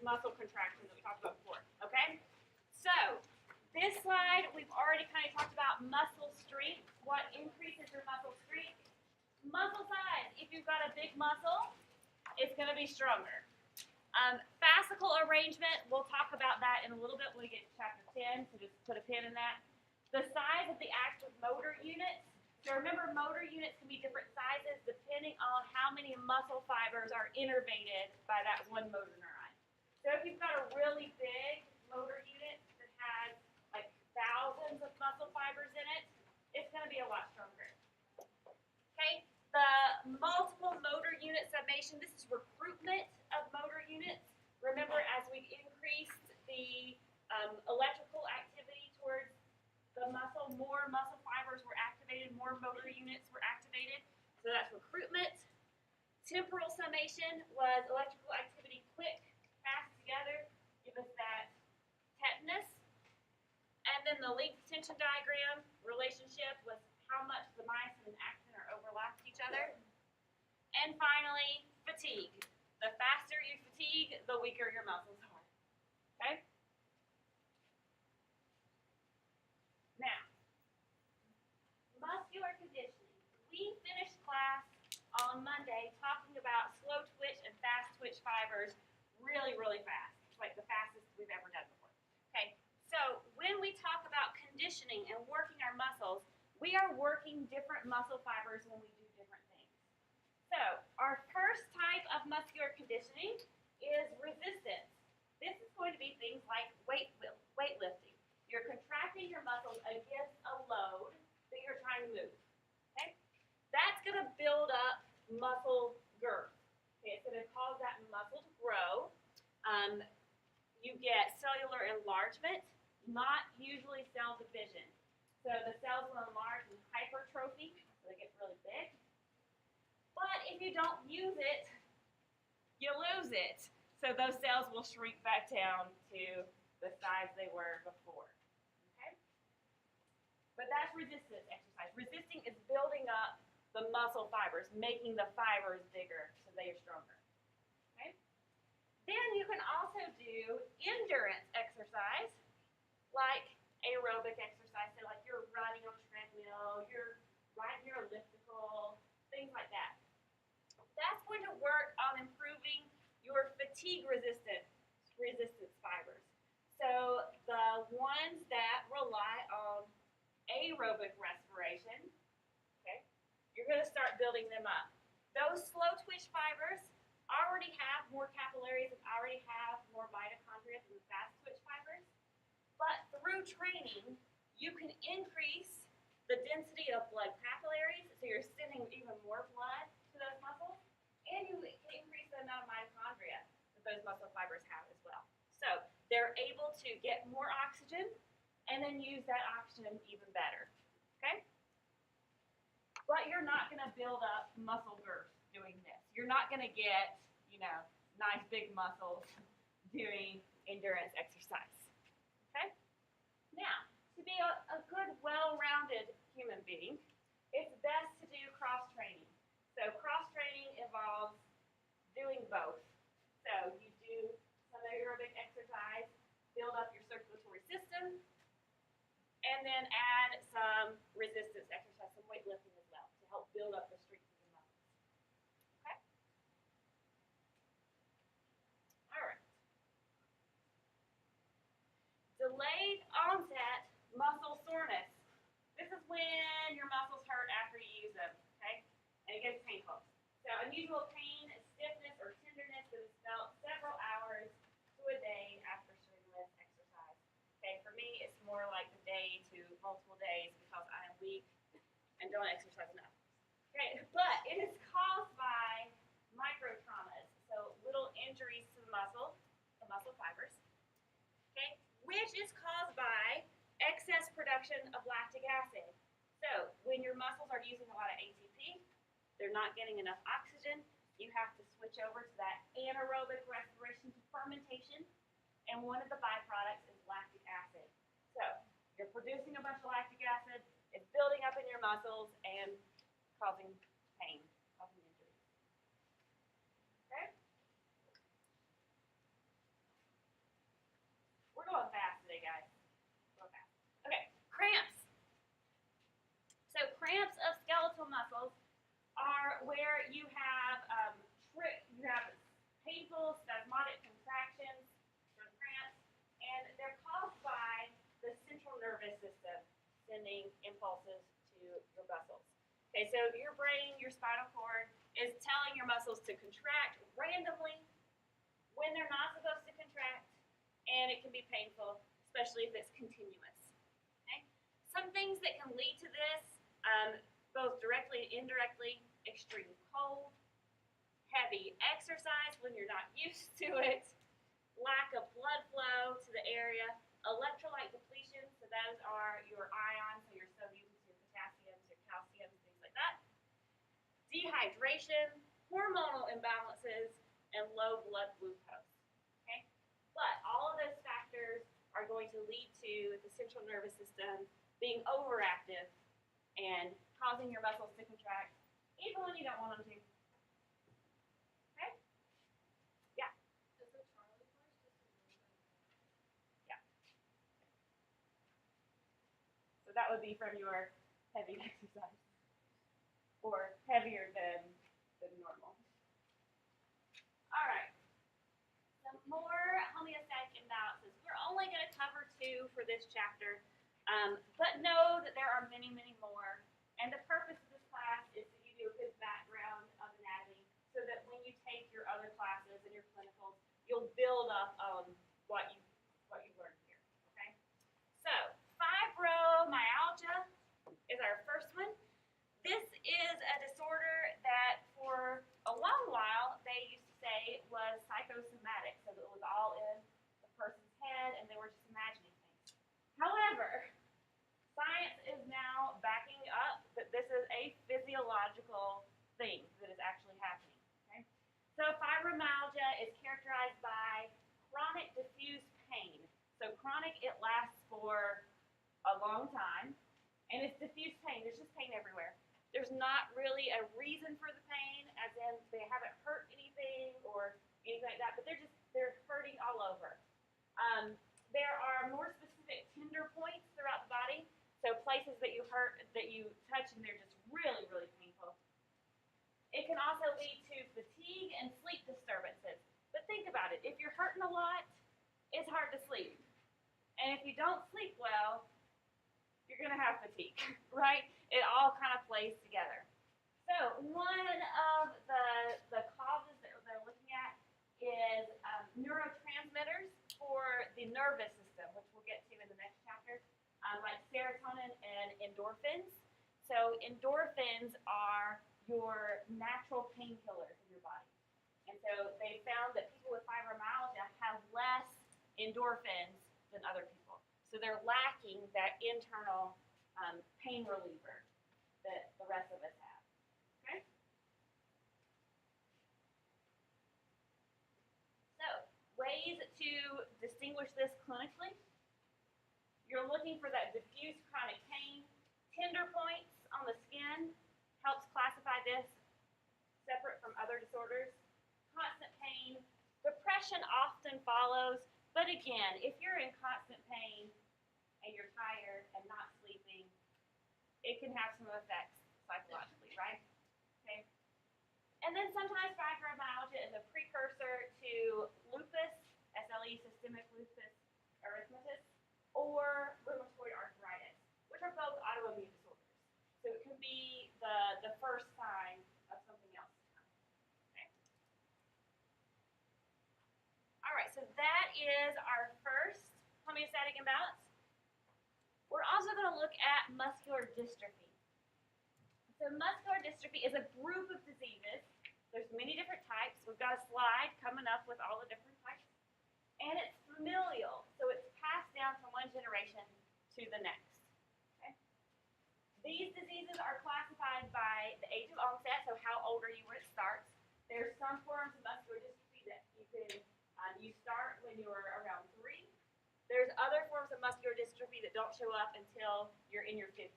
muscle contraction that we talked about before, okay? So, this slide, we've already kind of talked about muscle strength. What increases your muscle strength? Muscle size. If you've got a big muscle, it's going to be stronger. Fascicle arrangement, we'll talk about that in a little bit when we get to chapter 10, so just put a pin in that. The size of the active motor units. So remember, motor units can be different sizes depending on how many muscle fibers are innervated by that one motor neuron. So if you've got a really big motor unit that has like thousands of muscle fibers in it, it's going to be a lot stronger. Okay, the multiple motor unit summation, this is recruitment of motor units. Remember, as we increased the electrical activity towards the muscle, more muscle fibers were activated, more motor units were activated. So that's recruitment. Temporal summation was electrical activity quick, fast together, give us that tetanus. And then the length tension diagram relationship was how much the myosin and actin are overlapped each other. And finally, fatigue. The faster you fatigue, the weaker your muscles are. Okay? Now, muscular conditioning. We finished class on Monday talking about slow twitch and fast twitch fibers really, really fast. It's like the fastest we've ever done before. Okay, so when we talk about conditioning and working our muscles, we are working different muscle fibers when we do different things. So our first type of muscular conditioning is resistance. This is going to be things like weightlifting. You're contracting your muscles against a load that you're trying to move. Okay? That's going to build up muscle girth. Okay, it's going to cause that muscle to grow. You get cellular enlargement, not usually cell division. So the cells will enlarge in hypertrophy, so they get really big. But if you don't use it, you lose it. So those cells will shrink back down to the size they were before. But that's resistance exercise. Resisting is building up the muscle fibers, making the fibers bigger so they are stronger. Okay? Then you can also do endurance exercise, like aerobic exercise. So like you're running on a treadmill, you're riding your elliptical, things like that. That's going to work on improving your fatigue resistance fibers. So the ones that rely on aerobic respiration, okay, you're going to start building them up. Those slow twitch fibers already have more capillaries and already have more mitochondria than the fast twitch fibers, but through training, you can increase the density of blood capillaries, so you're sending even more blood to those muscles, and you can increase the amount of mitochondria that those muscle fibers have as well. So they're able to get more oxygen and then use that oxygen even better, okay? But you're not going to build up muscle girth doing this. You're not going to get, nice big muscles doing endurance exercise, okay? Now, to be a good, well-rounded human being, it's best to do cross-training. So cross-training involves doing both. So you do some aerobic exercise, build up your circulatory system, and then add some resistance exercise, some weightlifting as well, to help build up the strength of your muscles. Okay? All right. Delayed onset muscle soreness. This is when your muscles hurt after you use them, okay? And it gets painful. So unusual pain, stiffness, or tenderness that is felt several hours to a day after strenuous exercise. Okay, for me, it's more like a day to multiple days because I am weak and don't exercise enough. Okay, but it is caused by microtraumas, so little injuries to the muscle fibers, okay, which is caused by excess production of lactic acid. So when your muscles are using a lot of ATP, they're not getting enough oxygen, you have to switch over to that anaerobic respiration to fermentation, and one of the byproducts is lactic acid. So you're producing a bunch of lactic acid, it's building up in your muscles and causing pain, causing injury. Okay? cramps of skeletal muscles are where you have painful spasmodic contractions or cramps, and they're caused by the central nervous system sending impulses to your muscles. Okay, so your brain, your spinal cord, is telling your muscles to contract randomly when they're not supposed to contract, and it can be painful, especially if it's continuous. Okay? Some things that can lead to this, both directly and indirectly: extreme cold, heavy exercise when you're not used to it, lack of blood flow to the area, electrolyte depletion, so those are your ions, so your sodiums, your potassiums, your calciums, things like that, dehydration, hormonal imbalances, and low blood glucose. Okay? But all of those factors are going to lead to the central nervous system being overactive and causing your muscles to contract even when you don't want them to. Okay? Yeah. Is the Charlie horse just a really bad Yeah. So that would be from your heavy exercise, or heavier than normal. All right. Some more homeostatic imbalances. We're only going to cover 2 for this chapter, but know that there are many, many more. And the purpose of this class is that you do a good background of anatomy, so that when you take your other classes and your clinicals, you'll build up on what you learned here. Okay. So fibromyalgia is our first one. This is a disorder that for a long while they used to say was psychosomatic, so that it was all in the person's head and they were just imagining things. However, science is now backing up that this is a physiological thing that is actually happening. Okay? So fibromyalgia is characterized by chronic diffuse pain. So chronic, it lasts for a long time, and it's diffuse pain. There's just pain everywhere. There's not really a reason for the pain, as in they haven't hurt anything or anything like that, but they're hurting all over. There are more specific tender points throughout the body, so places that you hurt, that you touch, and they're just really, really painful. It can also lead to fatigue and sleep disturbances. But think about it. If you're hurting a lot, it's hard to sleep. And if you don't sleep well, you're going to have fatigue, right? It all kind of plays together. So one of the causes that they're looking at is neurotransmitters for the nervous system, which we'll get to in the next chapter, like serotonin and endorphins. So endorphins are your natural painkillers in your body. And so they found that people with fibromyalgia have less endorphins than other people. So they're lacking that internal pain reliever that the rest of us have. Okay? So, ways to distinguish this clinically. You're looking for that diffuse chronic pain. Tender points on the skin helps classify this separate from other disorders. Constant pain. Depression often follows, but again, if you're in constant pain and you're tired and not sleeping, it can have some effects psychologically, right? Okay. And then sometimes fibromyalgia is a precursor to lupus, SLE, systemic lupus erythematosus, or rheumatoid arthritis, which are both autoimmune disorders. So it can be the first sign of something else to come. Okay. All right, so that is our first homeostatic imbalance. We're also going to look at muscular dystrophy. So muscular dystrophy is a group of diseases. There's many different types. We've got a slide coming up with all the different types. And it's familial, so it's passed down from one generation to the next. Okay? These diseases are classified by the age of onset, so how old are you when it starts. There's some forms of muscular dystrophy that you start when you're around 3. There's other forms of muscular dystrophy that don't show up until you're in your 50s.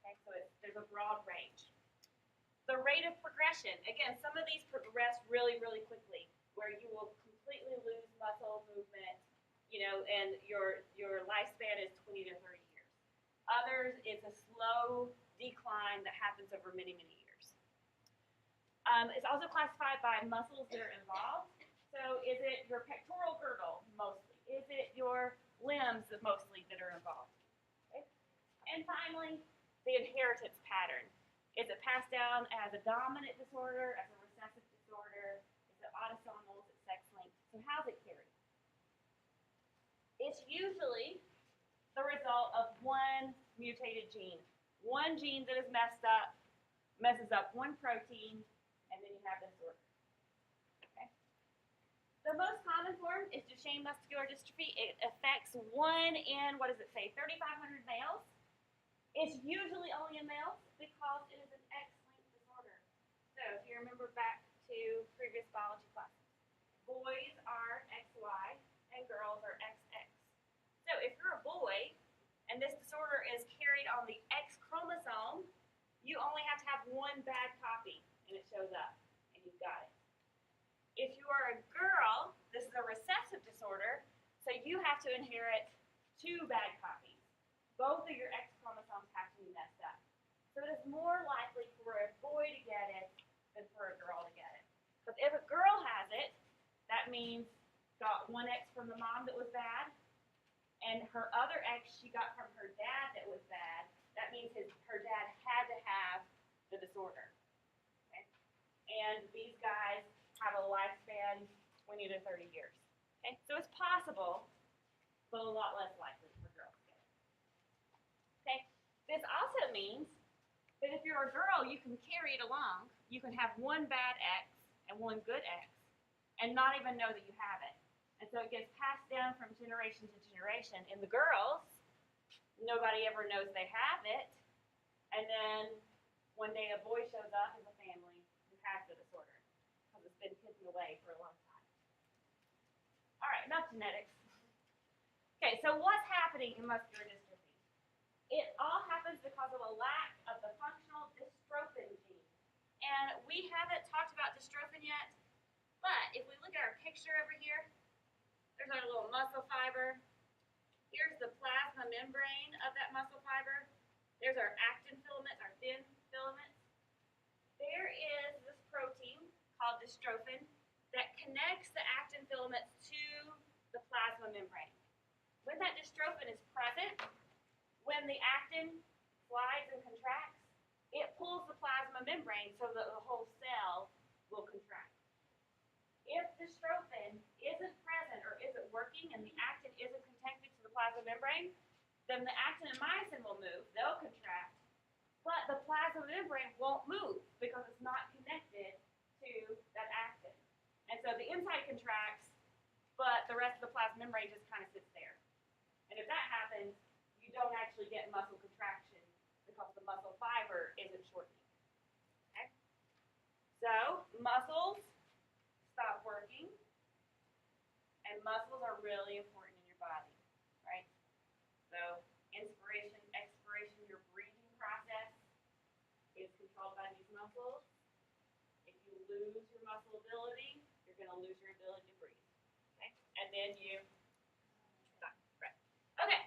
Okay, so there's a broad range. The rate of progression, again, some of these progress really, really quickly, where you will completely lose muscle movement, and your lifespan is 20 to 30 years. Others, it's a slow decline that happens over many, many years. It's also classified by muscles that are involved. So is it your pectoral girdle mostly? Is it your limbs mostly that are involved? Okay. And finally, the inheritance pattern. Is it passed down as a dominant disorder, as a recessive disorder? Is it autosomal? Is it sex-linked? So how's it carried? It's usually the result of one mutated gene. One gene that is messed up, messes up one protein, and then you have the disorder. Okay. The most common form is Duchenne muscular dystrophy. It affects 1 in, what does it say, 3,500 males. It's usually only in males because it is an X-linked disorder. So if you remember back to previous biology classes, boys are XY and girls are XX. So if you're a boy and this disorder is carried on the X chromosome, you only have to have one bad copy and it shows up and you've got it. If you are a girl, this is a recessive disorder, so you have to inherit 2 bad copies. Both of your X chromosomes have to be messed up. So it is more likely for a boy to get it than for a girl to get it. Because if a girl has it, that means got 1 X from the mom that was bad, and her other X she got from her dad that was bad. That means her dad had to have the disorder. Okay? And these guys have a lifespan 20 to 30 years. Okay? So it's possible, but a lot less likely for girls to get it. Okay? This also means that if you're a girl, you can carry it along. You can have 1 bad X and 1 good X and not even know that you have it. And so it gets passed down from generation to generation. In the girls, nobody ever knows they have it. And then one day a boy shows up in the family who has the disorder because it's been hidden away for a long time. All right, enough genetics. Okay, so what's happening in muscular dystrophy? It all happens because of a lack of the functional dystrophin gene. And we haven't talked about dystrophin yet, but if we look at our picture over here, there's our little muscle fiber. Here's the plasma membrane of that muscle fiber. There's our actin filaments, our thin filaments. There is this protein called dystrophin that connects the actin filaments to the plasma membrane. When that dystrophin is present, when the actin slides and contracts, it pulls the plasma membrane so that the whole cell will contract. If dystrophin isn't present or isn't working and the actin isn't connected to the plasma membrane, then the actin and myosin will move, they'll contract, but the plasma membrane won't move because it's not connected to that actin. And so the inside contracts, but the rest of the plasma membrane just kind of sits there. And if that happens, you don't actually get muscle contraction because the muscle fiber isn't shortening. Okay? So muscles stop working, and muscles are really important in your body, right? So inspiration, expiration, your breathing process is controlled by these muscles. If you lose your muscle ability, you're going to lose your ability to breathe. Okay? And then you stop. Right. Okay.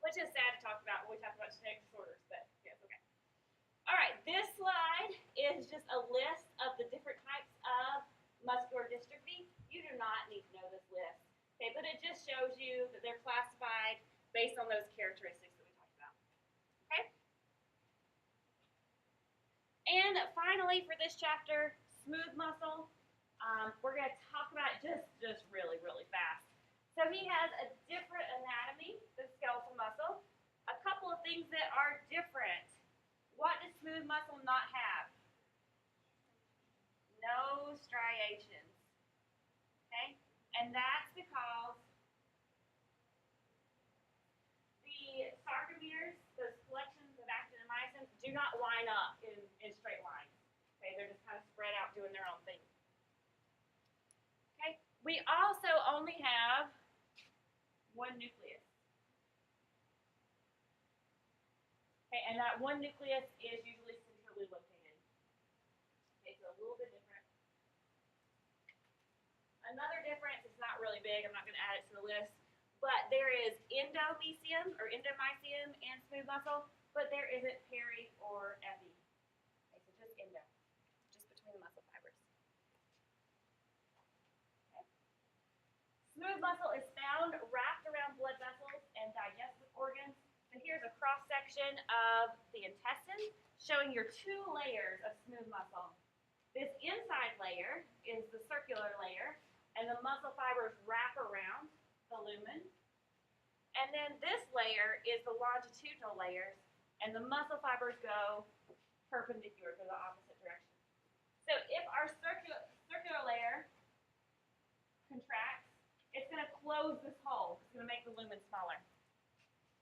Which is sad to talk about when we talk about genetic disorders, but yes, okay. All right, this slide is just a list of the different types of muscular dystrophy. You do not need to know this list, okay, but it just shows you that they're classified based on those characteristics that we talked about, okay? And finally, for this chapter, smooth muscle, we're going to talk about it just really, really fast. So he has a different anatomy than skeletal muscle. A couple of things that are different. What does smooth muscle not have? No striations. Okay? And that's because the sarcomeres, those collections of actin and myosin, do not line up in straight lines. Okay? They're just kind of spread out doing their own thing. Okay? We also only have 1 nucleus. Okay, and that 1 nucleus is usually centrally located. Okay, so a little bit different. Another difference, it's not really big, I'm not going to add it to the list, but there is endomysium or endomysium and smooth muscle, but there isn't peri or epi. Okay, so just endo, just between the muscle fibers. Okay. Smooth muscle is found wrapped around blood vessels and digestive organs. So here's a cross section of the intestine showing your two layers of smooth muscle. This inside layer is the circular layer, and the muscle fibers wrap around the lumen. And then this layer is the longitudinal layers, and the muscle fibers go perpendicular to the opposite direction. So if our circular layer contracts, it's going to close this hole. It's going to make the lumen smaller.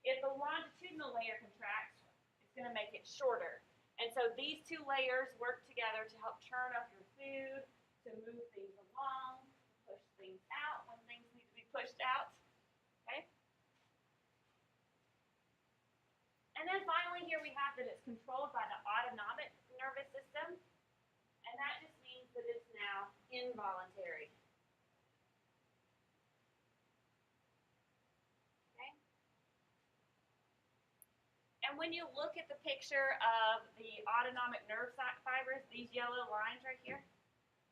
If the longitudinal layer contracts, it's going to make it shorter. And so these two layers work together to help churn up your food, to move things along, push things out when things need to be pushed out. Okay? And then finally here we have that it's controlled by the autonomic nervous system. And that just means that it's now involuntary. And when you look at the picture of the autonomic nerve fibers, these yellow lines right here,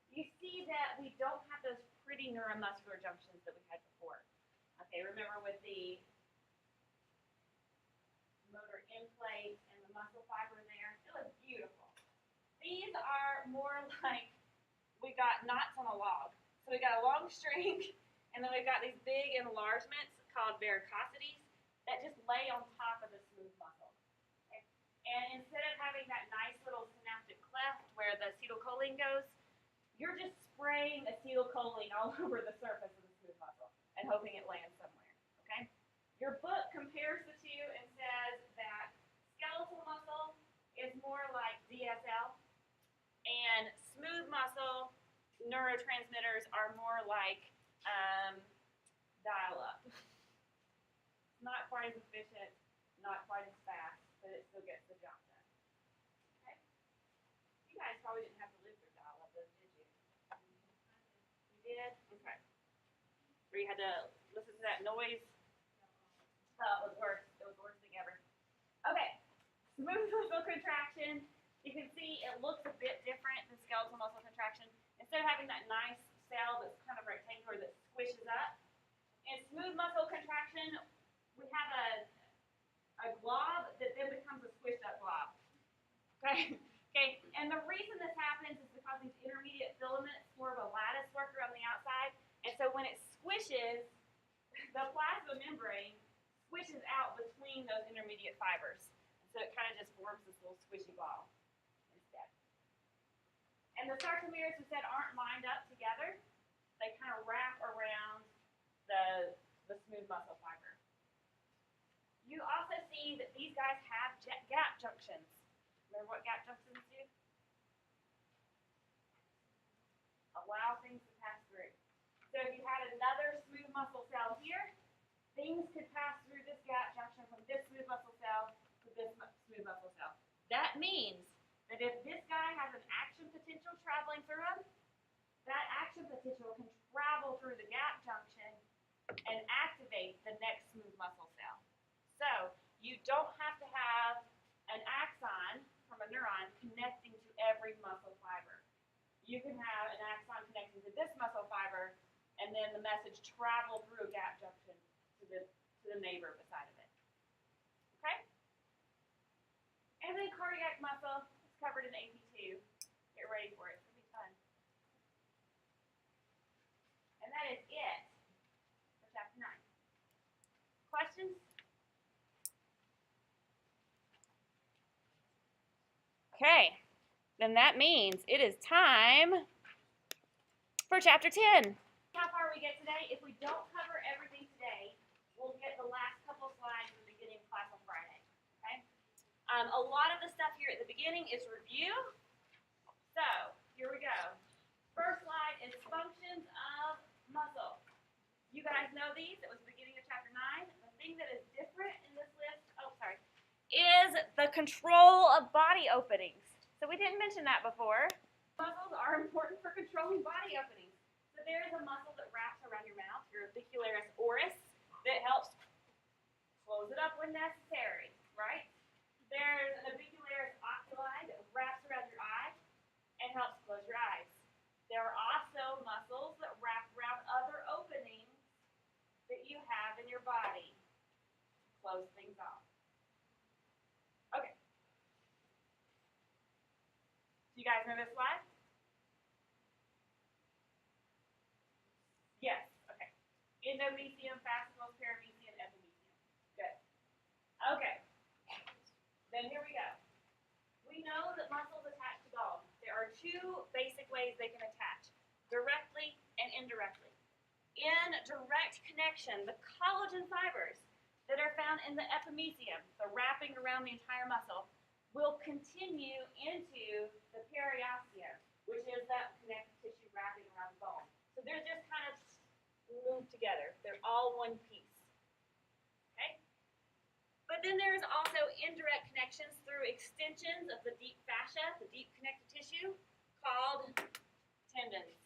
you see that we don't have those pretty neuromuscular junctions that we had before. Okay, remember with the motor end plate and the muscle fiber there? It was beautiful. These are more like we got knots on a log. So we got a long string, and then we've got these big enlargements called varicosities that just lay on top of the smooth muscle. Okay? And instead of having that nice little synaptic cleft where the acetylcholine goes, you're just spraying acetylcholine all over the surface of the smooth muscle and hoping it lands somewhere. Okay? Your book compares the two and says that skeletal muscle is more like DSL, and smooth muscle neurotransmitters are more like dial-up. Not quite as efficient, not quite as fast, but it still gets the job done. Okay? You guys probably didn't have to live through dial-up, though, did you? You did? Okay. Where you had to listen to that noise? Oh, it was worse. It was the worst thing ever. Okay. Smooth muscle contraction. You can see it looks a bit different than skeletal muscle contraction. Instead of having that nice cell that's kind of rectangular that squishes up, in smooth muscle contraction, we have a glob that then becomes a squished up glob. Okay? Okay. And the reason this happens is because these intermediate filaments form a lattice worker on the outside. And so when it squishes, the plasma membrane squishes out between those intermediate fibers. So it kind of just forms this little squishy ball instead. And the sarcomeres, we said, aren't lined up together. They kind of wrap around the smooth muscle fiber. You also see that these guys have gap junctions. Remember what gap junctions do? Allow things to pass through. So if you had another smooth muscle cell here, things could pass through this gap junction from this smooth muscle cell to this smooth muscle cell. That means that if this guy has an action potential traveling through him, that action potential can travel through the gap junction and activate the next smooth muscle cell. So you don't have to have an axon from a neuron connecting to every muscle fiber. You can have an axon connecting to this muscle fiber, and then the message travel through a gap junction to the neighbor beside of it. Okay? And then cardiac muscle is covered in AP2. Get ready for it. It's going to be fun. And that is it for chapter 9. Questions? Okay. Then that means it is time for chapter 10. How far we get today? If we don't cover everything today, we'll get the last couple slides in the beginning of class on Friday. Okay? A lot of the stuff here at the beginning is review. So, here we go. First slide is functions of muscle. You guys know these. It was the beginning of chapter 9. The thing that is different in this list, is the control of body openings. So we didn't mention that before. Muscles are important for controlling body openings. So there is a muscle that wraps around your mouth, your orbicularis oris, that helps close it up when necessary, right? There's an orbicularis oculi that wraps around your eye and helps close your eyes. There are also muscles that wrap around other openings that you have in your body to close things off. Okay. Do you guys know this slide? Yes. Okay. Endomysium, fascicles, paramecium, epimecium. Good. Okay. Then here we go. We know that muscles attach to bone. There are two basic ways they can attach, directly and indirectly. In direct connection, the collagen fibers that are found in the epimecium, the wrapping around the entire muscle, will continue into the periosteum, which is that connective tissue wrapping around the bone. So they're just kind of moved together. They're all one piece. Okay? But then there's also indirect connections through extensions of the deep fascia, the deep connective tissue, called tendons.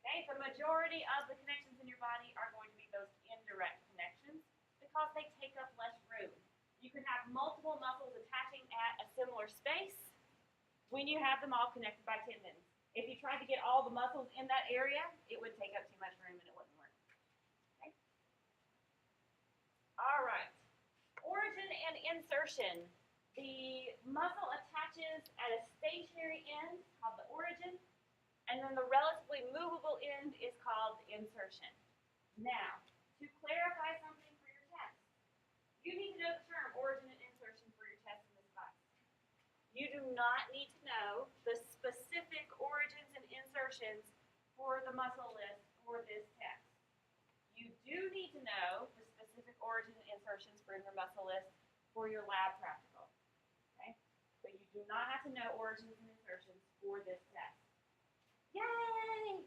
Okay? The majority of the connections in your body are going to be those indirect connections because they take up less room. You can have multiple muscles attaching at a similar space when you have them all connected by tendons. If you tried to get all the muscles in that area, it would take up too much room and it wouldn't work. Okay? All right. Origin and insertion. The muscle attaches at a stationary end called the origin, and then the relatively movable end is called the insertion. Now, to clarify something for your test, you need to know the term origin and insertion for your test in this class. You do not need to know the specific origins and insertions for the muscle list for this test. You do need to know the specific origins and insertions for your muscle list for your lab practical. Okay? But you do not have to know origins and insertions for this test. Yay!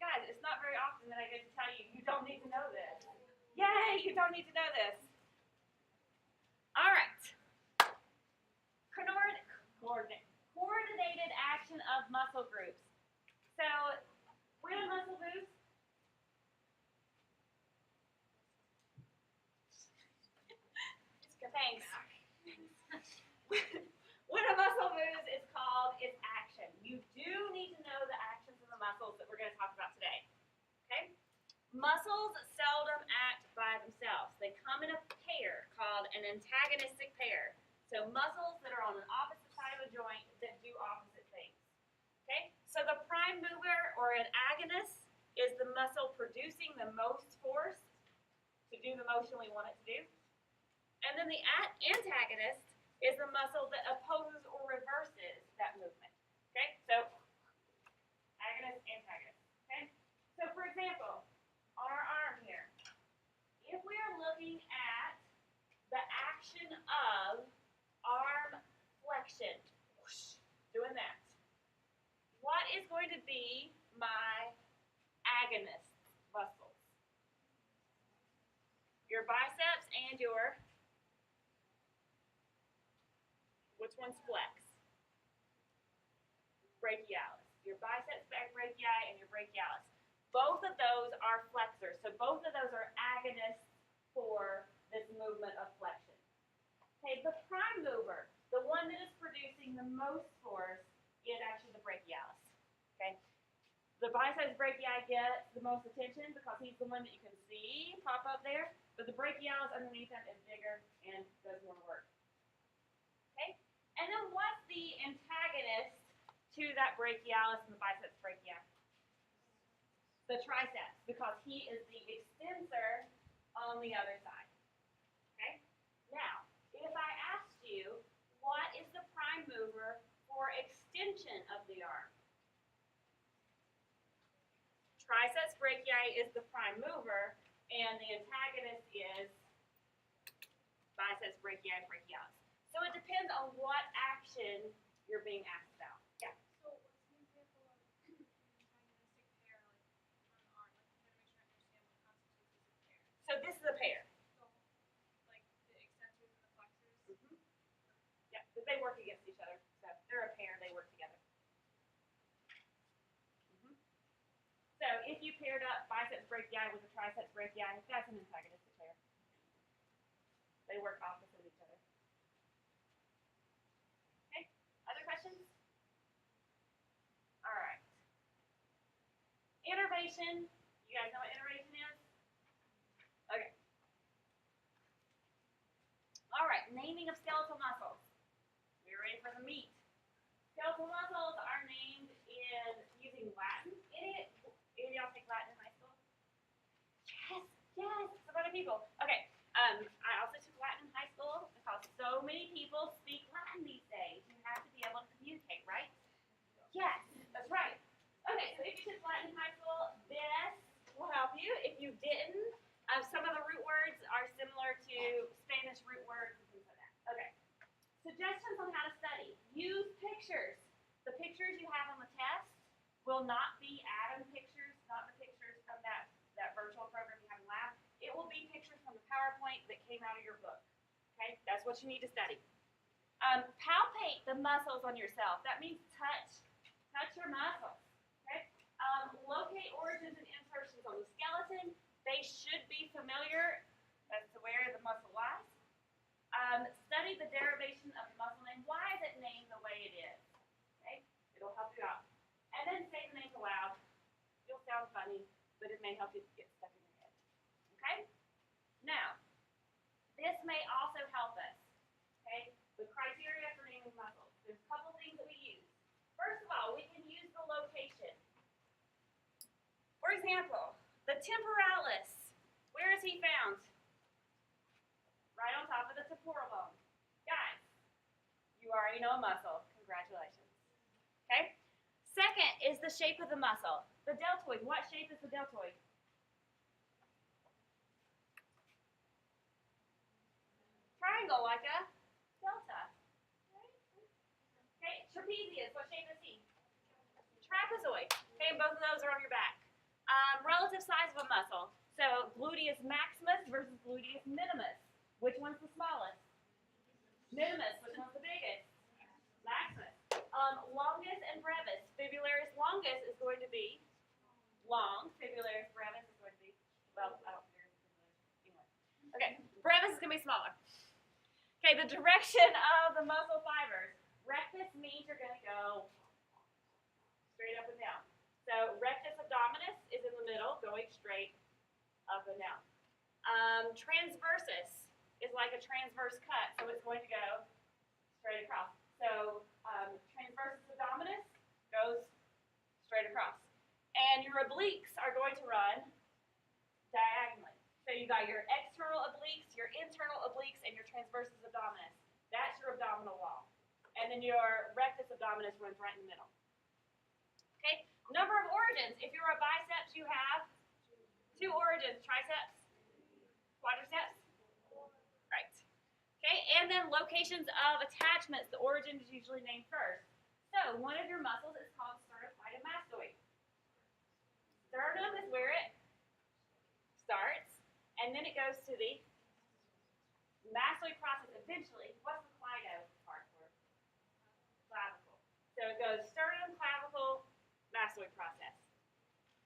Guys, it's not very often that I get to tell you, you don't need to know this. Yay, you don't need to know this. All right. Coordinated action of muscle groups. So, when a muscle moves, thanks. When a muscle moves, it's called its action. You do need to know the actions of the muscles that we're going to talk about today. Okay? Muscles seldom act by themselves. They come in a pair called an antagonistic pair. So muscles that are on an opposite side of a joint that do opposite things. Okay? So the prime mover or an agonist is the muscle producing the most force to do the motion we want it to do. And then the antagonist is the muscle that opposes or reverses that movement. Okay? So agonist, antagonist. Okay? So for example, on our arm here, if we are looking at the action of arm flexion, whoosh, doing that, what is going to be my agonist muscles? Your biceps and your, which one's flex? Brachialis. Your biceps, brachii, and your brachialis. Both of those are flexors. So both of those are agonists for this movement of flexion. Okay, the prime mover, the one that is producing the most force, is actually the brachialis. Okay? The biceps brachii gets the most attention because he's the one that you can see pop up there, but the brachialis underneath him is bigger and does more work. Okay? And then what's the antagonist to that brachialis and the biceps brachii? The triceps, because he is the extensor on the other side. Okay? Now, if I asked you, what is the prime mover for extension of the arm? Triceps brachii is the prime mover, and the antagonist is biceps brachii and brachialis. So it depends on what action you're being asked about. Yeah. So what's an example of an antagonistic pair, like on an arm? Like, I'm trying to make sure I understand what constitutes as a pair. So this is a pair. So, like the extensors and the flexors. Mm-hmm. Yeah, but they work against each other. So they're a pair, they work together. Mm-hmm. So if if you paired up biceps brachii with a triceps brachii, that's an antagonistic pair. They work opposite of each other. Okay, other questions? All right. Innervation. You guys know what innervation is? Okay. All right, naming of skeletal muscles. We're ready for the meat. Skeletal muscles are named in using Latin. Any of y'all take Latin in high school? Yes, some other people. Okay, I also took Latin in high school because so many people speak Latin these days. You have to be able to communicate, right? Yes, that's right. Okay, so if you took Latin in high school, this will help you. If you didn't, some of the root words are similar to Spanish root words and things like that. Okay. Suggestions on how to study. Use pictures. The pictures you have on the test will not be Adam pictures, not the pictures from that virtual program you have in lab. It will be pictures from the PowerPoint that came out of your book. Okay? That's what you need to study. Palpate the muscles on yourself. That means touch your muscles. Okay? Locate origins and insertions on the skeleton. They should be familiar as to where the muscle lies. Study the derivation of the muscle name. Why is it named the way it is? Okay? It'll help you out. And then say the names aloud. It'll sound funny, but it may help you get stuck in your head. Okay? Now, this may also help us. Okay? The criteria for naming muscles. There's a couple things that we use. First of all, we can use the location. For example, the temporalis. Where is he found? Right on top of the temporal bone. Guys, you already know a muscle. Congratulations. Okay? Second is the shape of the muscle. The deltoid. What shape is the deltoid? Triangle, like a delta. Okay, trapezius. What shape is he? Trapezoid. Okay, and both of those are on your back. Relative size of a muscle. So gluteus maximus versus gluteus minimus. Which one's the smallest? Minimus. Which one's the biggest? Maximus. Longus and brevis. Fibularis longus is going to be long. Fibularis brevis is going to be, well, I don't think there's fibularis anyway. Okay, brevis is going to be smaller. Okay, the direction of the muscle fibers. Rectus means you're going to go straight up and down. So rectus abdominis is in the middle, going straight up and down. Transversus is like a transverse cut, so it's going to go straight across. So transversus abdominis goes straight across. And your obliques are going to run diagonally. So you got your external obliques, your internal obliques, and your transversus abdominis. That's your abdominal wall. And then your rectus abdominis runs right in the middle. Okay, number of origins. If you're a biceps, you have 2 origins, triceps, quadriceps. Right. Okay, and then locations of attachments. The origin is usually named first. So one of your muscles is called sternocleidomastoid. Sternum is where it starts, and then it goes to the mastoid process eventually. What's the cleido part for? Clavicle. So it goes sternum, clavicle, mastoid process.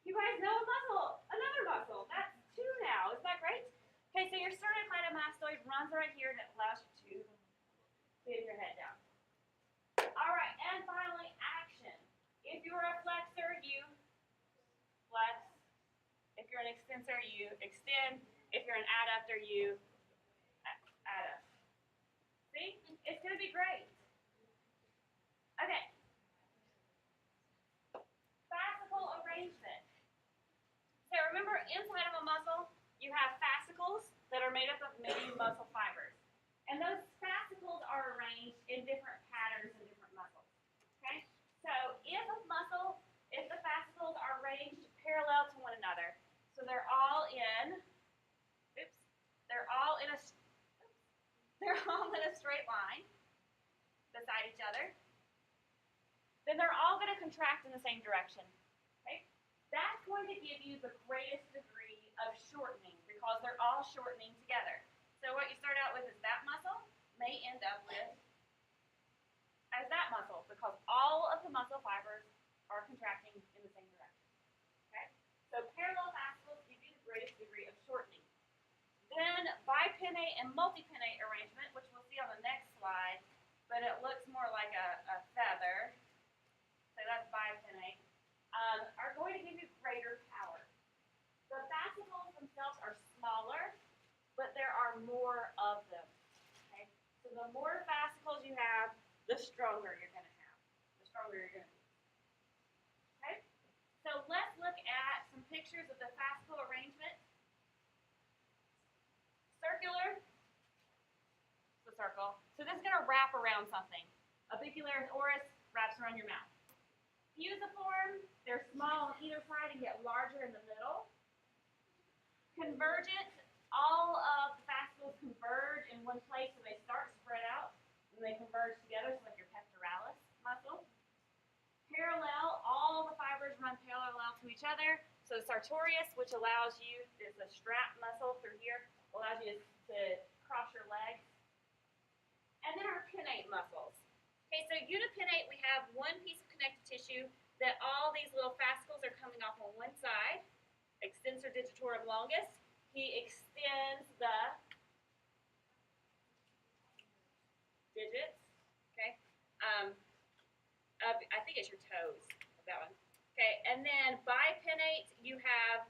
You guys know a muscle, another muscle. That's 2 now. Isn't that great? Okay, so your sternocleidomastoid runs right here and it allows you to bend your head down. All right, and finally, action. If you're a flexor, you flex. If you're an extensor, you extend. If you're an adductor, you adduct. See? It's going to be great. Okay. Fascicle arrangement. So remember, inside of a muscle, you have fascicles that are made up of many muscle fibers. And those fascicles are arranged in different patterns in different muscles. Okay? So if the fascicles are arranged parallel to one another, so they're all in a straight line beside each other, then they're all going to contract in the same direction. Okay? That's going to give you the greatest degree of shortening because they're all shortening together. So what you start out with is that muscle may end up with as that muscle because all of the muscle fibers are contracting in the same direction. Okay? So Then bipinnate and multipinnate arrangement, which we'll see on the next slide, but it looks more like a feather. So that's bipinnate. Are going to give you greater power. The fascicles themselves are smaller, but there are more of them. Okay? So the more fascicles you have, the stronger you're going to have. The stronger you're going to be. Okay? So let's look at some pictures of the fascicle arrangement. Circular, it's a circle. So this is going to wrap around something. Apicularis oris wraps around your mouth. Fusiform, they're small on either side and get larger in the middle. Convergent, all of the fascicles converge in one place, so they start spread out and they converge together, so like your pectoralis muscle. Parallel, all the fibers run parallel to each other. So sartorius, which allows you, is a strap muscle through here, allows you to cross your legs. And then our pinnate muscles. Okay, so unipinnate, we have one piece of connective tissue that all these little fascicles are coming off on one side. Extensor digitorum longus. He extends the digits. Okay, I think it's your toes. That one. Okay, and then bipinnate, you have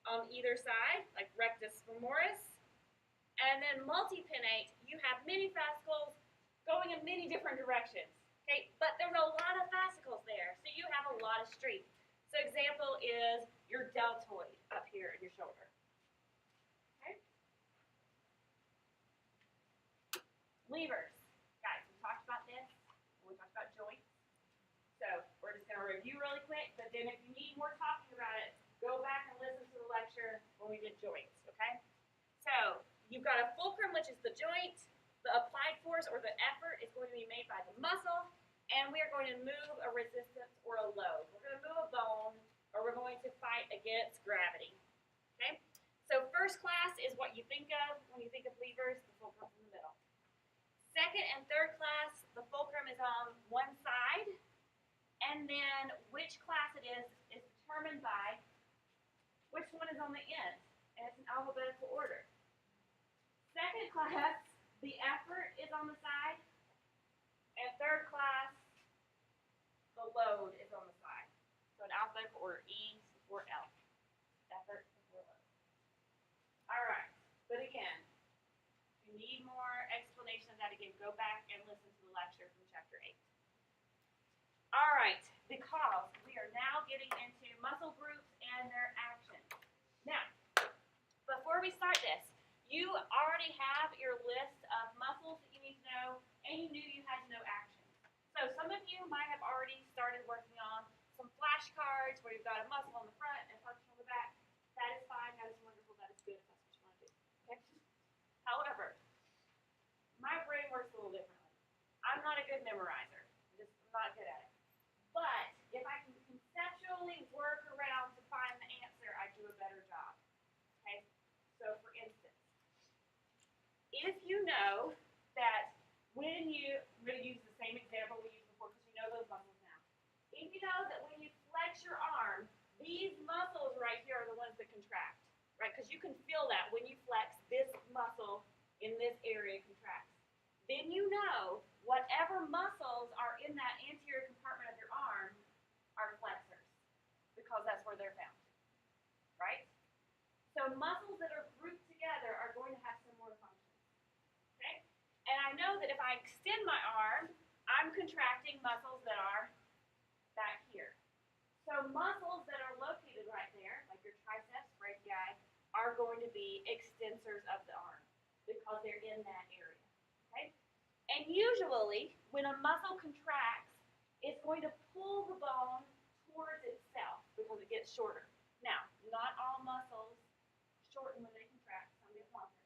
on either side, like rectus femoris. And then multipinnate, you have many fascicles going in many different directions. Okay, but there's a lot of fascicles there, so you have a lot of street. So example is your deltoid up here in your shoulder. Okay. Levers. Guys, we talked about this. We talked about joints. So we're just going to review really quick, but then if you need more talking about it, go back and listen to the lecture when we did joints, okay? So you've got a fulcrum, which is the joint. The applied force or the effort is going to be made by the muscle, and we are going to move a resistance or a load. We're going to move a bone, or we're going to fight against gravity. Okay? So first class is what you think of when you think of levers. The fulcrum's in the middle. Second and third class, the fulcrum is on one side, and then which class it is determined by which one is on the end, and it's in alphabetical order. Second class, the effort is on the side, and third class, the load is on the side. So in alphabetical order, E before L. Effort before load. All right, but again, if you need more explanation of that, again, go back and listen to the lecture from chapter 8. All right, because we are now getting into muscle groups and their action. Now, before we start this, you already have your list of muscles that you need to know, and you knew you had to know actions. So some of you might have already started working on some flashcards where you've got a muscle on the front and a function on the back. That is fine, that is wonderful, that is good if that's what you want to do. Okay? However, my brain works a little differently. I'm not a good memorizer. I'm not good at it. But if I can conceptually work around to find the answer, I do a better job. Okay? So for instance, if you know that when you, we're going to use the same example we used before because you know those muscles now. If you know that when you flex your arm, these muscles right here are the ones that contract, right? Because you can feel that when you flex, this muscle in this area contracts. Then you know whatever muscles are in that anterior compartment of your arm are flexors because that's where they're found, right? So muscles that are grouped together are going to have similar functions, okay? And I know that if I extend my arm, I'm contracting muscles that are back here. So muscles that are located right there, like your triceps, brachii, are going to be extensors of the arm because they're in that area, okay? And usually, when a muscle contracts, it's going to pull the bone towards itself because it gets shorter. Now, not all muscles shorten when they contract, some get longer.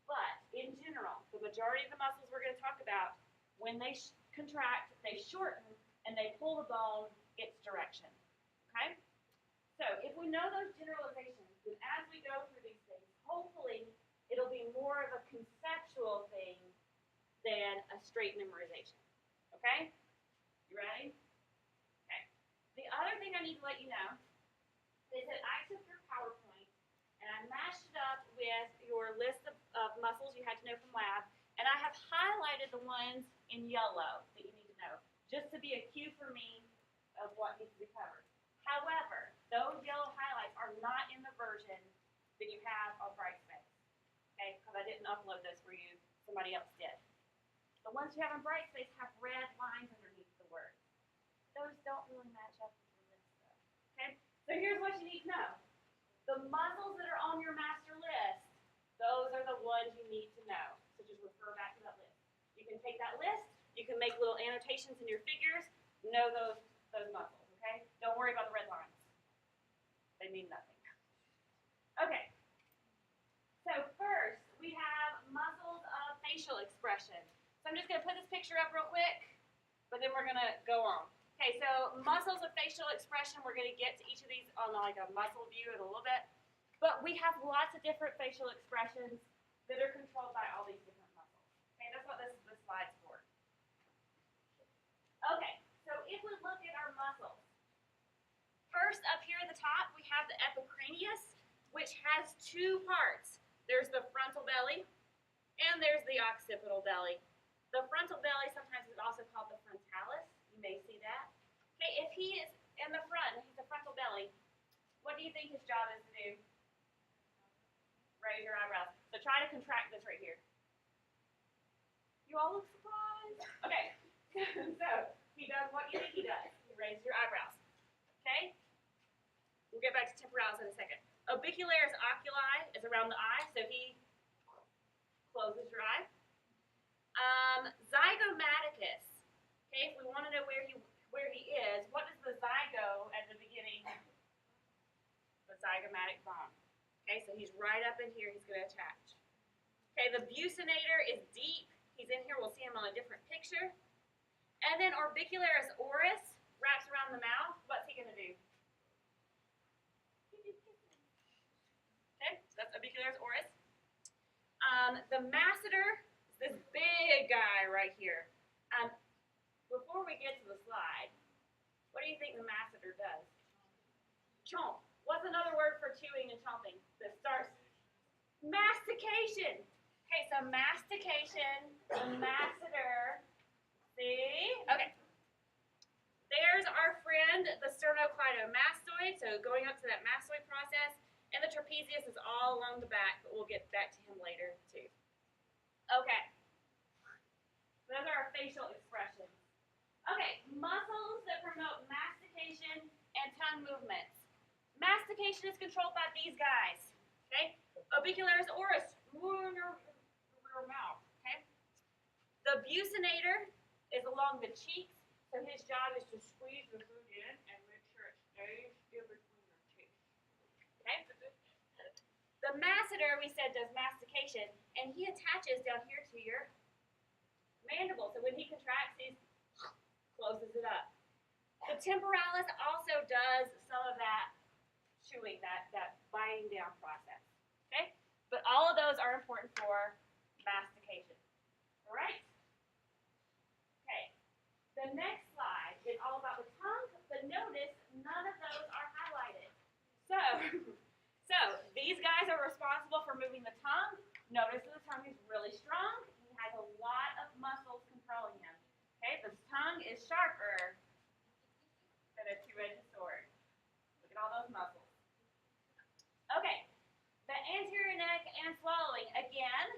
But in general, the majority of the muscles we're going to talk about, when they contract, they shorten and they pull the bone its direction. Okay? So if we know those generalizations, then as we go through these things, hopefully it'll be more of a conceptual thing than a straight memorization. Okay? You ready? Okay. The other thing I need to let you know is that I took your PowerPoint and I matched it up with your list of muscles you had to know from lab, and I have highlighted the ones in yellow that you need to know, just to be a cue for me of what needs to be covered. However, those yellow highlights are not in the version that you have on Brightspace, okay? Because I didn't upload those for you, somebody else did. The ones you have on Brightspace have red lines underneath the words. Those don't really match up with your list, though, okay? So here's what you need to know. The muscles that are on your master list, those are the ones you need to know. So just refer back to that list. You can take that list, you can make little annotations in your figures, know those muscles, okay? Don't worry about the red lines. They mean nothing. Okay. So first, we have muscles of facial expression. So I'm just going to put this picture up real quick, but then we're going to go on. Okay, so muscles of facial expression, we're going to get to each of these on like a muscle view in a little bit. But we have lots of different facial expressions that are controlled by all these different muscles. Okay, that's what this slide's for. Okay, so if we look at our muscles, first up here at the top, we have the epicranius, which has two parts. There's the frontal belly, and there's the occipital belly. The frontal belly sometimes is also called the frontalis. You may see that. Okay, if he is in the front, he's a frontal belly, what do you think his job is to do? Raise your eyebrows. So try to contract this right here. You all look surprised. Okay, so he does what you think he does. He raises your eyebrows. Okay? We'll get back to temporalis in a second. Orbicularis oculi is around the eye, so he closes your eye. Zygomaticus. Okay, if we want to know where he is, what is the zygo at the beginning? The zygomatic bone. Okay, so he's right up in here. He's going to attach. Okay, the buccinator is deep. He's in here. We'll see him on a different picture. And then orbicularis oris wraps around the mouth. What's he going to do? Okay, so that's orbicularis oris. The masseter is this big guy right here. Before we get to the slide, what do you think the masseter does? Chomp. What's another word for chewing and chomping that starts? Mastication. Okay, so mastication, the masseter. See? Okay. There's our friend, the sternocleidomastoid, so going up to that mastoid process. And the trapezius is all along the back, but we'll get back to him later, too. Okay. Those are our facial expressions. Okay, muscles that promote mastication and tongue movements. Mastication is controlled by these guys, okay? Orbicularis oris, move your mouth, okay? The buccinator is along the cheeks, so his job is to squeeze the food in and make sure it stays in between your teeth, okay? The masseter, we said, does mastication, and he attaches down here to your mandible, so when he contracts, he closes it up. The temporalis also does some of that chewing, that biting down process. Okay? But all of those are important for mastication. All right? Okay. The next slide is all about the tongue, but notice none of those are highlighted. So these guys are responsible for moving the tongue. Notice that the tongue is really strong. He has a lot of muscles controlling him. Okay, the tongue is sharper than a two-edged sword. Look at all those muscles. Okay, the anterior neck and swallowing. Again,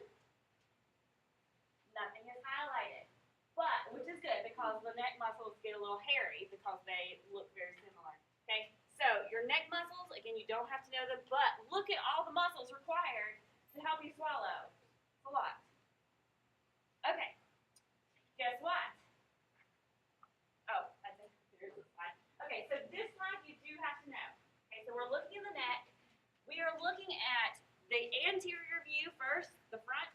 nothing is highlighted, but which is good because the neck muscles get a little hairy because they look very similar. Okay, so your neck muscles, again, you don't have to know them, but look at all the muscles required to help you swallow. It's a lot. Okay, guess what? Oh, I think there's a slide. Okay, so this slide you do have to know. Okay, so we're looking at the neck. We are looking at the anterior view first, the front,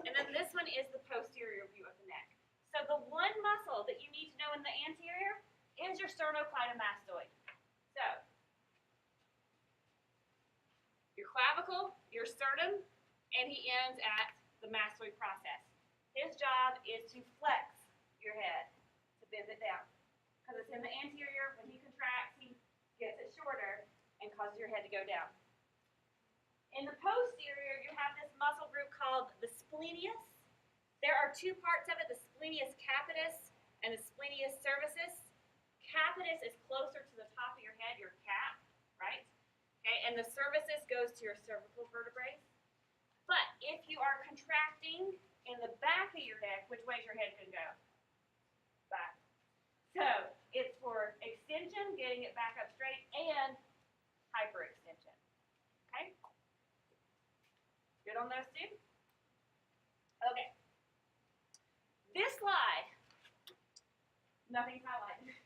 and then this one is the posterior view of the neck. So the one muscle that you need to know in the anterior is your sternocleidomastoid. So, your clavicle, your sternum, and he ends at the mastoid process. His job is to flex your head, to bend it down. Because it's in the anterior, when he contracts, he gets it shorter and causes your head to go down. In the posterior, you have this muscle group called the splenius. There are two parts of it, the splenius capitis and the splenius cervicis. Capitis is closer to the top of your head, your cap, right? Okay, and the cervicis goes to your cervical vertebrae. But if you are contracting in the back of your neck, which way is your head going to go? Back. So it's for extension, getting it back up straight, and hyperextension. Okay? Good on those two? Okay. This slide, nothing's highlighted.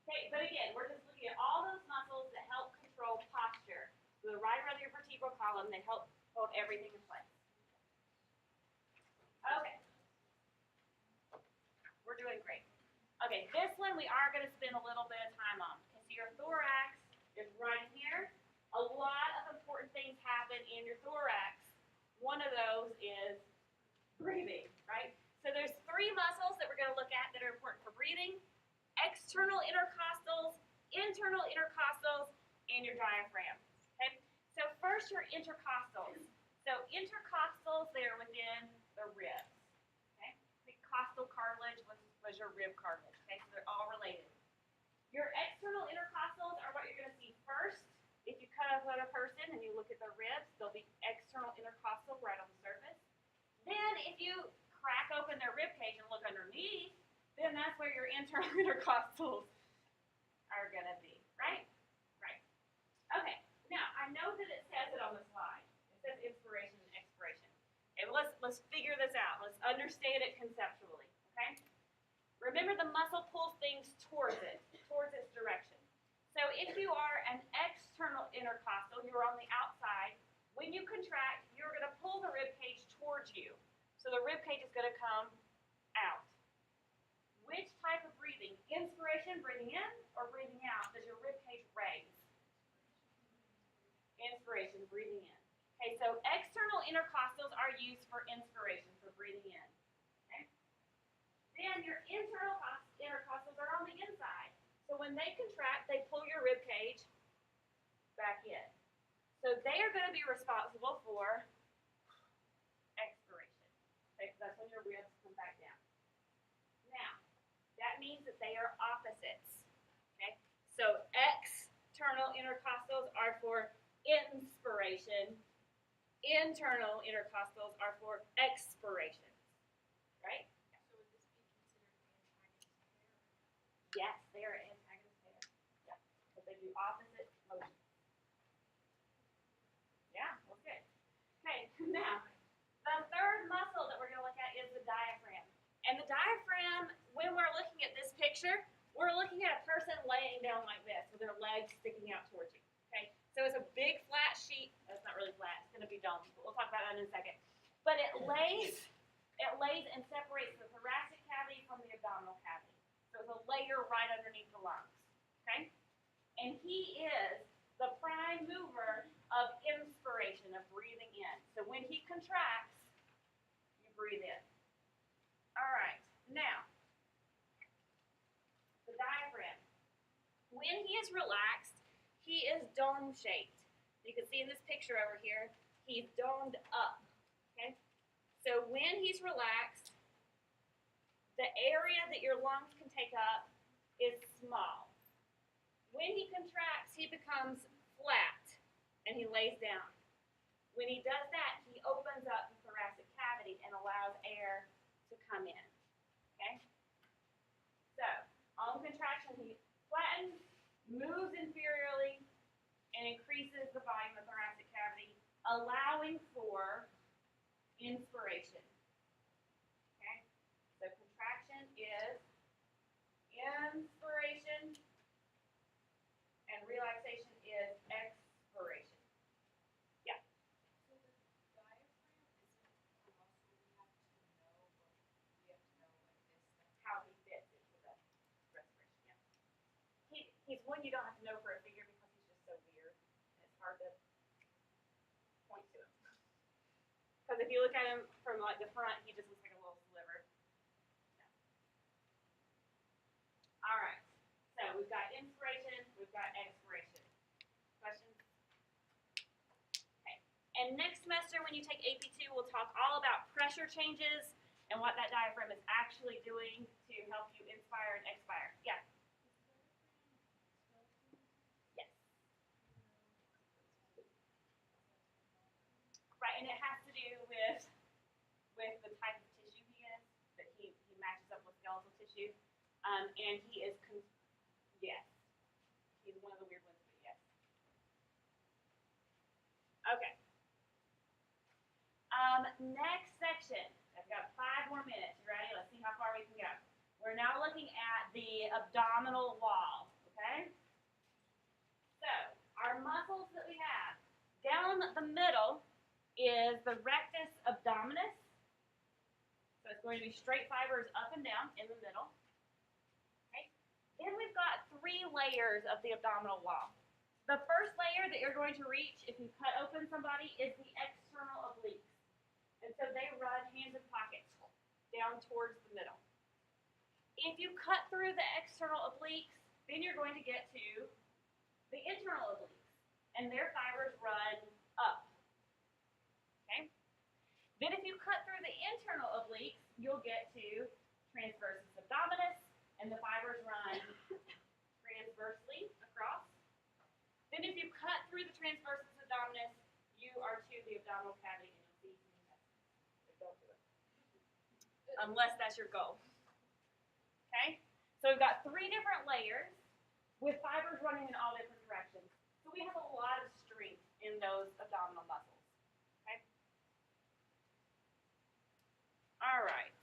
Okay, but again, we're just looking at all those muscles that help control posture. So the right or your vertebral column, they help hold everything in place. Okay. We're doing great. Okay, this one we are going to spend a little bit of time on. Okay, so your thorax is right here. A lot of important things happen in your thorax. One of those is breathing, right? So there's three muscles that we're going to look at that are important for breathing: external intercostals, internal intercostals, and your diaphragm. Okay? So first, your intercostals. So intercostals, they're within the ribs. Okay? The costal cartilage was your rib cartilage. Okay? So they're all related. Your external intercostals are what you're going to see first. If you cut open a person and you look at their ribs, there'll be external intercostal right on the surface. Then if you crack open their rib cage and look underneath, then that's where your internal intercostals are going to be, right? Right. Okay, now I know that it says it on the slide. It says inspiration and expiration. And let's figure this out. Let's understand it conceptually, okay? Remember, the muscle pulls things towards its direction. So if you are an external intercostal, you're on the outside, when you contract, you're going to pull the rib cage towards you. So the rib cage is going to come out. Which type of breathing? Inspiration, breathing in, or breathing out? Does your rib cage raise? Inspiration, breathing in. Okay, so external intercostals are used for inspiration, for breathing in. Okay? Then your internal intercostals are on the inside. So when they contract, they pull your rib cage back in. So they are going to be responsible for expiration. Okay, so that's when your ribs come back down. Now, that means that they are opposites. Okay? So external intercostals are for inspiration. Internal intercostals are for expiration. Right? So would this be considered an antagonist pair? Yes, they are antagonist pair. Yeah, because they do opposite motions. Yeah, that's good. Okay, now, the third muscle that we're going to look at is the diaphragm. And the diaphragm, when we're looking at this picture, we're looking at a person laying down like this with their legs sticking out towards you. Okay, so it's a big flat sheet. It's not really flat. It's going to be domed, but we'll talk about that in a second. But it lays and separates the thoracic cavity from the abdominal cavity. So it's a layer right underneath the lungs. Okay, and he is the prime mover of inspiration, of breathing in. So when he contracts, you breathe in. All right, now, the diaphragm. When he is relaxed, he is dome-shaped. You can see in this picture over here, he's domed up. Okay? So when he's relaxed, the area that your lungs can take up is small. When he contracts, he becomes flat and he lays down. When he does that, he opens up the thoracic cavity and allows air to come in. Okay? So, on contraction, he flattens, moves inferiorly, and increases the volume of the thoracic cavity, allowing for inspiration. Okay? So, contraction is inspiration, and relaxation is expiration. Yeah. So the diaphragm isn't a muscle we have to know, but we have to know like this. How he fits into the respiration. Yeah. He's one you don't have to know for a figure because he's just so weird and it's hard to point to him. Because if you look at him from like the front, he just looks like a little sliver. Yeah. All right. So we've got inspiration, we've got expiration. Questions? Okay. And next semester, when you take AP2, we'll talk all about pressure changes and what that diaphragm is actually doing to help you inspire and expire. Yeah. Yes. Right, and it has to do with the type of tissue he is, that he matches up with skeletal tissue. And he is, yes, he's one of the weird ones, but yes. Okay. Next section. I've got 5 more minutes. You ready? Let's see how far we can go. We're now looking at the abdominal wall, okay? So, our muscles that we have. Down the middle is the rectus abdominis. So it's going to be straight fibers up and down in the middle. Okay? Then we've got 3 layers of the abdominal wall. The first layer that you're going to reach if you cut open somebody is the external obliques. And so they run hands in pockets down towards the middle. If you cut through the external obliques, then you're going to get to the internal obliques. And their fibers run up. Okay? Then if you cut through the internal obliques, you'll get to transversus abdominis, and the fibers run transversely across. Then if you cut through the transversus abdominis, you are to the abdominal cavity, and you'll see some intestines. So don't do it. Unless that's your goal. Okay? So we've got 3 different layers with fibers running in all different directions. So we have a lot of strength in those abdominal muscles. Okay? All right.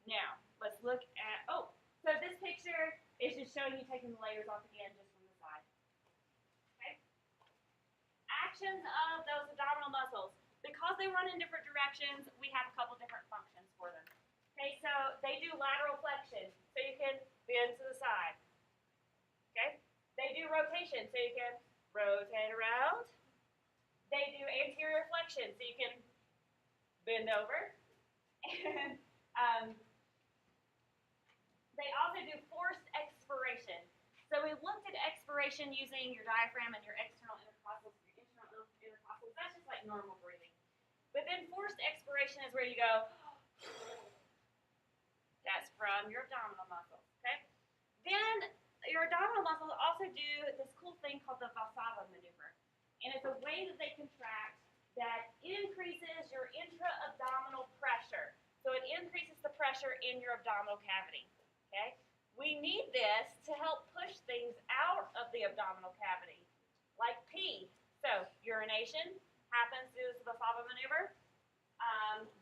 Now, let's look at, so this picture is just showing you taking the layers off again just from the side. Okay? Actions of those abdominal muscles. Because they run in different directions, we have a couple different functions for them. Okay, so they do lateral flexion, so you can bend to the side. Okay? They do rotation, so you can rotate around. They do anterior flexion, so you can bend over. And they also do forced expiration. So we looked at expiration using your diaphragm and your external intercostals, your internal intercostals. That's just like normal breathing. But then forced expiration is where you go, that's from your abdominal muscles, okay? Then your abdominal muscles also do this cool thing called the Valsalva maneuver. And it's a way that they contract that increases your intra-abdominal pressure. So it increases the pressure in your abdominal cavity, okay? We need this to help push things out of the abdominal cavity, like pee. So urination happens through the Valsalva maneuver.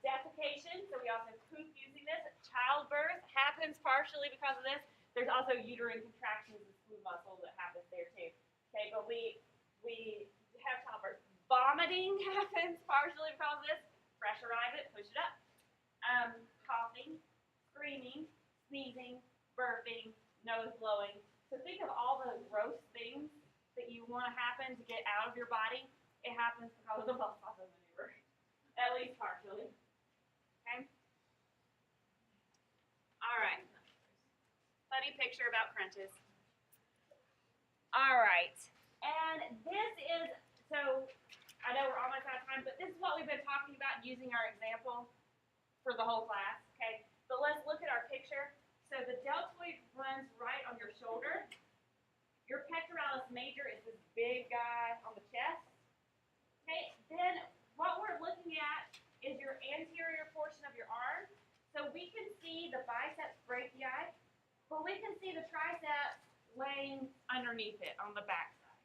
Defecation, so we also poop using this. Childbirth happens partially because of this. There's also uterine contractions and smooth muscle that happens there too. Okay, but we have childbirth. Vomiting happens partially because of this. Pressurize it, push it up. Coughing, screaming, sneezing, burping, nose blowing. So think of all the gross things that you want to happen to get out of your body. It happens because of the Valsalva maneuver, at least partially. Okay. All right. Funny picture about crunches. All right. And this is, so I know we're almost out of time, but this is what we've been talking about using our example for the whole class. Okay. But let's look at our picture. So the deltoid runs right on your shoulder. Your pectoralis major is this big guy on the chest. Okay. Then what we're looking at is your anterior portion of your arm. So we can see the biceps brachii, but we can see the triceps laying underneath it on the back side.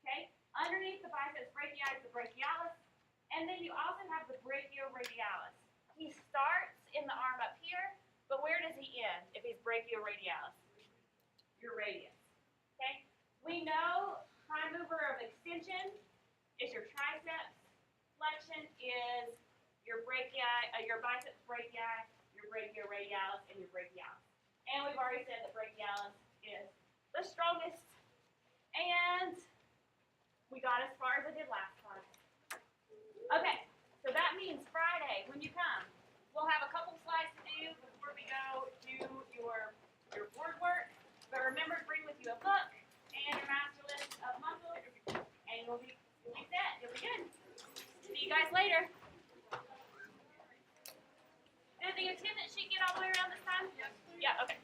Okay? Underneath the biceps brachii is the brachialis, and then you also have the brachioradialis. He starts in the arm up here, but where does he end if he's brachioradialis? Your radius. Okay? We know prime mover of extension is your triceps. Flexion is your brachii, your biceps brachii, your brachioradialis, and your brachialis. And we've already said that brachialis is the strongest. And we got as far as I did last time. Okay, so that means Friday, when you come, we'll have a couple slides to do before we go do your board work. But remember to bring with you a book and your master list of muscles, and you'll be set. You'll be good. you guys later. Did the attendance sheet get all the way around this time? Yeah, okay.